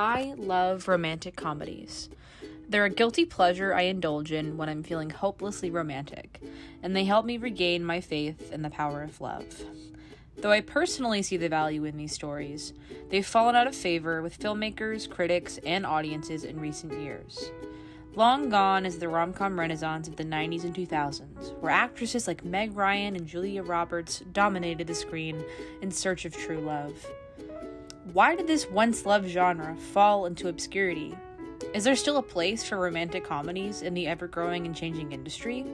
I love romantic comedies. They're a guilty pleasure I indulge in when I'm feeling hopelessly romantic, and they help me regain my faith in the power of love. Though I personally see the value in these stories, they've fallen out of favor with filmmakers, critics, and audiences in recent years. Long gone is the rom-com renaissance of the 90s and 2000s, where actresses like Meg Ryan and Julia Roberts dominated the screen in search of true love. Why did this once-loved genre fall into obscurity? Is there still a place for romantic comedies in the ever-growing and changing industry?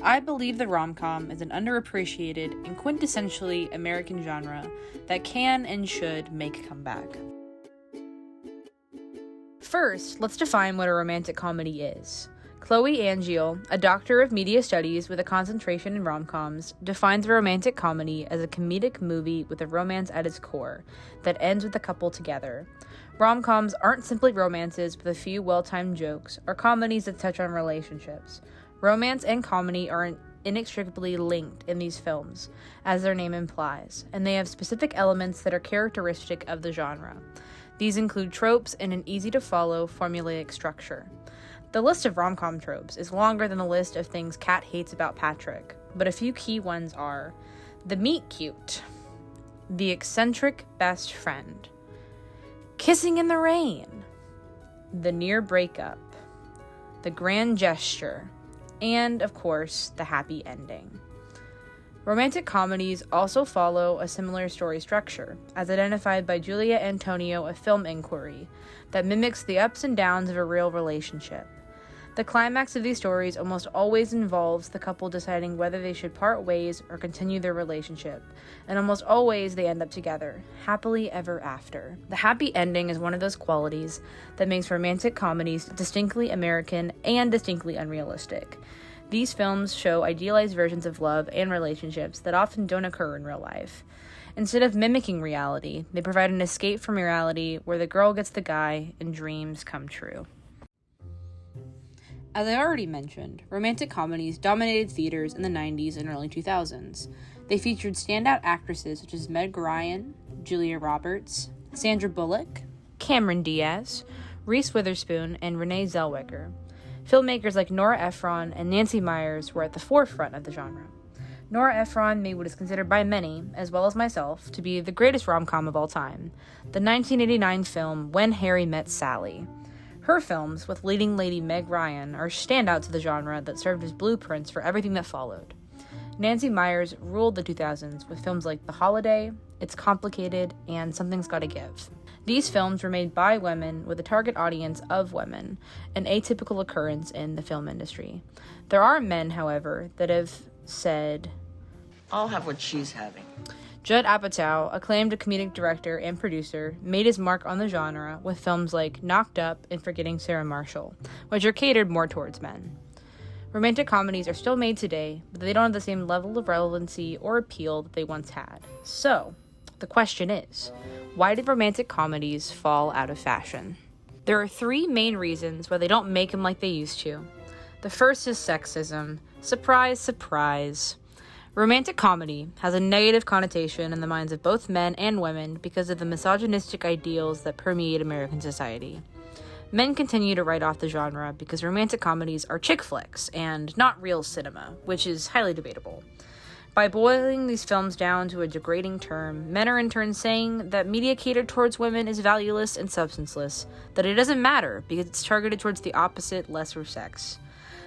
I believe the rom-com is an underappreciated and quintessentially American genre that can and should make a comeback. First, let's define what a romantic comedy is. Chloe Angiel, a doctor of media studies with a concentration in rom-coms, defines a romantic comedy as a comedic movie with a romance at its core that ends with the couple together. Rom-coms aren't simply romances with a few well-timed jokes or comedies that touch on relationships. Romance and comedy are inextricably linked in these films, as their name implies, and they have specific elements that are characteristic of the genre. These include tropes and an easy-to-follow formulaic structure. The list of rom-com tropes is longer than the list of things Kat hates about Patrick, but a few key ones are the meet-cute, the eccentric best friend, kissing in the rain, the near breakup, the grand gesture, and, of course, the happy ending. Romantic comedies also follow a similar story structure, as identified by Julia Antonio of Film Inquiry, that mimics the ups and downs of a real relationship. The climax of these stories almost always involves the couple deciding whether they should part ways or continue their relationship, and almost always they end up together, happily ever after. The happy ending is one of those qualities that makes romantic comedies distinctly American and distinctly unrealistic. These films show idealized versions of love and relationships that often don't occur in real life. Instead of mimicking reality, they provide an escape from reality where the girl gets the guy and dreams come true. As I already mentioned, romantic comedies dominated theaters in the 90s and early 2000s. They featured standout actresses such as Meg Ryan, Julia Roberts, Sandra Bullock, Cameron Diaz, Reese Witherspoon, and Renee Zellweger. Filmmakers like Nora Ephron and Nancy Meyers were at the forefront of the genre. Nora Ephron made what is considered by many, as well as myself, to be the greatest rom-com of all time, the 1989 film When Harry Met Sally. Her films, with leading lady Meg Ryan, are standouts of the genre that served as blueprints for everything that followed. Nancy Meyers ruled the 2000s with films like The Holiday, It's Complicated, and Something's Gotta Give. These films were made by women with a target audience of women, an atypical occurrence in the film industry. There are men, however, that have said, "I'll have what she's having." Judd Apatow, acclaimed comedic director and producer, made his mark on the genre with films like Knocked Up and Forgetting Sarah Marshall, which are catered more towards men. Romantic comedies are still made today, but they don't have the same level of relevancy or appeal that they once had. So, the question is, why did romantic comedies fall out of fashion? There are three main reasons why they don't make them like they used to. The first is sexism. Surprise, surprise. Romantic comedy has a negative connotation in the minds of both men and women because of the misogynistic ideals that permeate American society. Men continue to write off the genre because romantic comedies are chick flicks and not real cinema, which is highly debatable. By boiling these films down to a degrading term, men are in turn saying that media catered towards women is valueless and substanceless, that it doesn't matter because it's targeted towards the opposite, lesser sex.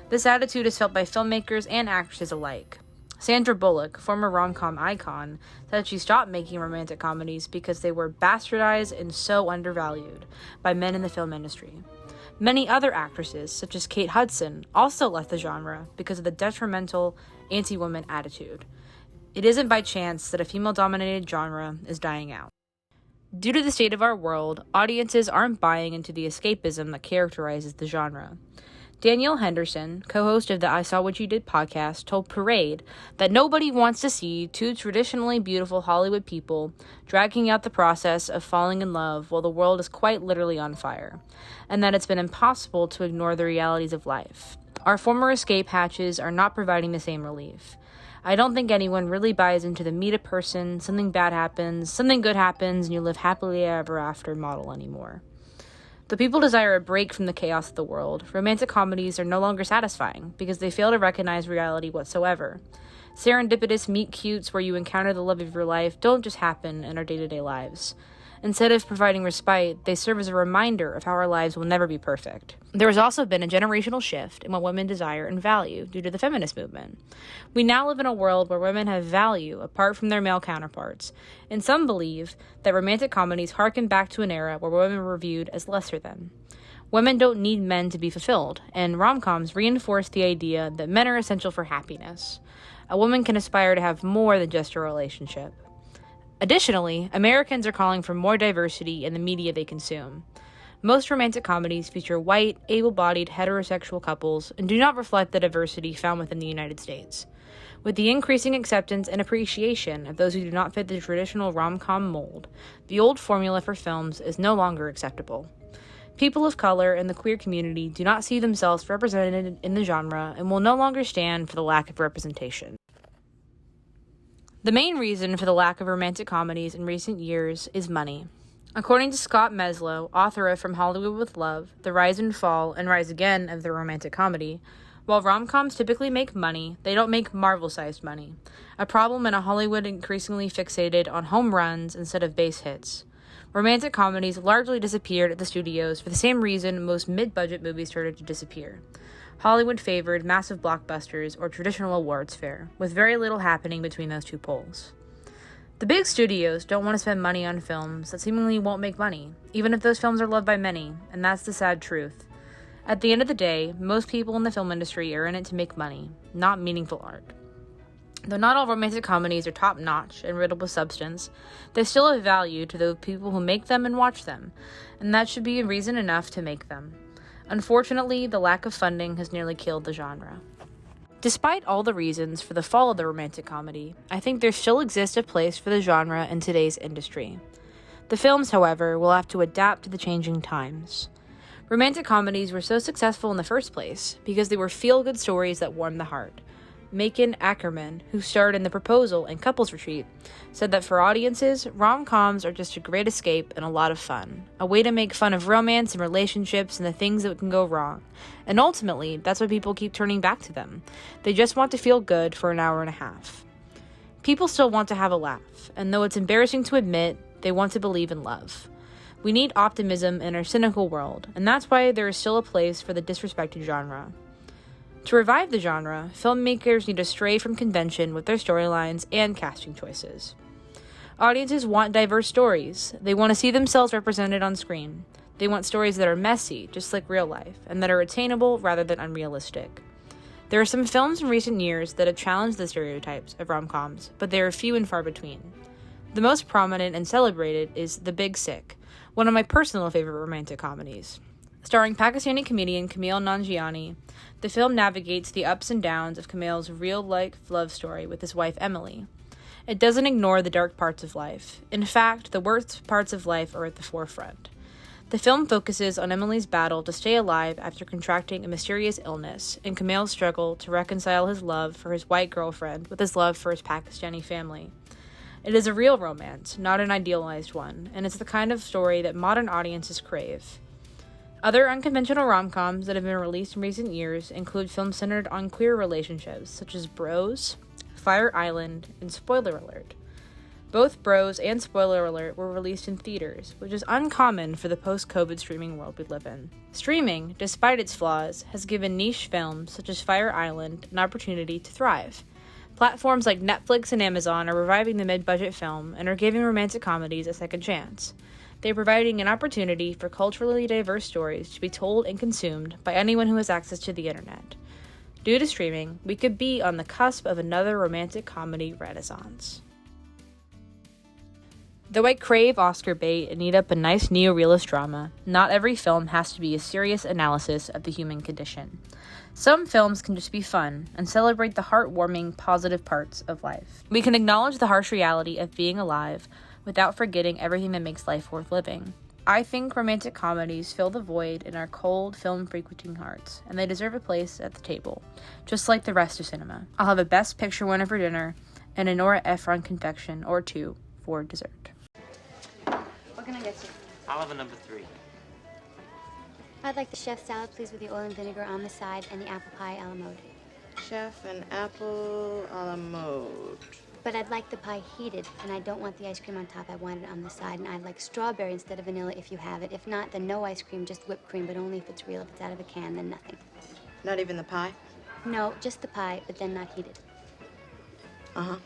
This attitude is felt by filmmakers and actresses alike. Sandra Bullock, former rom-com icon, said she stopped making romantic comedies because they were bastardized and so undervalued by men in the film industry. Many other actresses, such as Kate Hudson, also left the genre because of the detrimental anti-woman attitude. It isn't by chance that a female-dominated genre is dying out. Due to the state of our world, audiences aren't buying into the escapism that characterizes the genre. Danielle Henderson, co-host of the I Saw What You Did podcast, told Parade that nobody wants to see two traditionally beautiful Hollywood people dragging out the process of falling in love while the world is quite literally on fire, and that it's been impossible to ignore the realities of life. Our former escape hatches are not providing the same relief. I don't think anyone really buys into the meet a person, something bad happens, something good happens, and you live happily ever after model anymore. Though people desire a break from the chaos of the world, romantic comedies are no longer satisfying because they fail to recognize reality whatsoever. Serendipitous meet-cutes where you encounter the love of your life don't just happen in our day-to-day lives. Instead of providing respite, they serve as a reminder of how our lives will never be perfect. There has also been a generational shift in what women desire and value due to the feminist movement. We now live in a world where women have value apart from their male counterparts, and some believe that romantic comedies harken back to an era where women were viewed as lesser than. Women don't need men to be fulfilled, and rom-coms reinforce the idea that men are essential for happiness. A woman can aspire to have more than just a relationship. Additionally, Americans are calling for more diversity in the media they consume. Most romantic comedies feature white, able-bodied heterosexual couples and do not reflect the diversity found within the United States. With the increasing acceptance and appreciation of those who do not fit the traditional rom-com mold, the old formula for films is no longer acceptable. People of color and the queer community do not see themselves represented in the genre and will no longer stand for the lack of representation. The main reason for the lack of romantic comedies in recent years is money. According to Scott Meslow, author of From Hollywood with Love, The Rise and Fall and Rise Again of the Romantic Comedy, while rom-coms typically make money, they don't make Marvel-sized money, a problem in a Hollywood increasingly fixated on home runs instead of base hits. Romantic comedies largely disappeared at the studios for the same reason most mid-budget movies started to disappear. Hollywood favored massive blockbusters or traditional awards fare, with very little happening between those two poles. The big studios don't want to spend money on films that seemingly won't make money, even if those films are loved by many, and that's the sad truth. At the end of the day, most people in the film industry are in it to make money, not meaningful art. Though not all romantic comedies are top-notch and riddled with substance, they still have value to the people who make them and watch them, and that should be a reason enough to make them. Unfortunately, the lack of funding has nearly killed the genre. Despite all the reasons for the fall of the romantic comedy, I think there still exists a place for the genre in today's industry. The films, however, will have to adapt to the changing times. Romantic comedies were so successful in the first place because they were feel-good stories that warmed the heart. Macon Ackerman, who starred in The Proposal and Couples Retreat, said that for audiences, rom-coms are just a great escape and a lot of fun, a way to make fun of romance and relationships and the things that can go wrong. And ultimately, that's why people keep turning back to them. They just want to feel good for an hour and a half. People still want to have a laugh, and though it's embarrassing to admit, they want to believe in love. We need optimism in our cynical world, and that's why there is still a place for the disrespected genre. To revive the genre, filmmakers need to stray from convention with their storylines and casting choices. Audiences want diverse stories. They want to see themselves represented on screen. They want stories that are messy, just like real life, and that are attainable rather than unrealistic. There are some films in recent years that have challenged the stereotypes of rom-coms, but they are few and far between. The most prominent and celebrated is The Big Sick, one of my personal favorite romantic comedies. Starring Pakistani comedian Kumail Nanjiani, the film navigates the ups and downs of Kumail's real-life love story with his wife Emily. It doesn't ignore the dark parts of life. In fact, the worst parts of life are at the forefront. The film focuses on Emily's battle to stay alive after contracting a mysterious illness, and Kumail's struggle to reconcile his love for his white girlfriend with his love for his Pakistani family. It is a real romance, not an idealized one, and it's the kind of story that modern audiences crave. Other unconventional rom-coms that have been released in recent years include films centered on queer relationships, such as Bros, Fire Island, and Spoiler Alert. Both Bros and Spoiler Alert were released in theaters, which is uncommon for the post-COVID streaming world we live in. Streaming, despite its flaws, has given niche films, such as Fire Island, an opportunity to thrive. Platforms like Netflix and Amazon are reviving the mid-budget film and are giving romantic comedies a second chance. They are providing an opportunity for culturally diverse stories to be told and consumed by anyone who has access to the internet. Due to streaming, we could be on the cusp of another romantic comedy renaissance. Though I crave Oscar bait and eat up a nice neo-realist drama, not every film has to be a serious analysis of the human condition. Some films can just be fun and celebrate the heartwarming, positive parts of life. We can acknowledge the harsh reality of being alive without forgetting everything that makes life worth living. I think romantic comedies fill the void in our cold, film-frequenting hearts, and they deserve a place at the table, just like the rest of cinema. I'll have a Best Picture winner for dinner, and a Nora Ephron confection or two for dessert. What can I get you? I'll have a number 3. I'd like the chef salad, please, with the oil and vinegar on the side, and the apple pie a la mode. Chef and apple a la mode. But I'd like the pie heated, and I don't want the ice cream on top. I want it on the side, and I'd like strawberry instead of vanilla if you have it. If not, then no ice cream, just whipped cream, but only if it's real. If it's out of a can, then nothing. Not even the pie? No, just the pie, but then not heated. Uh-huh.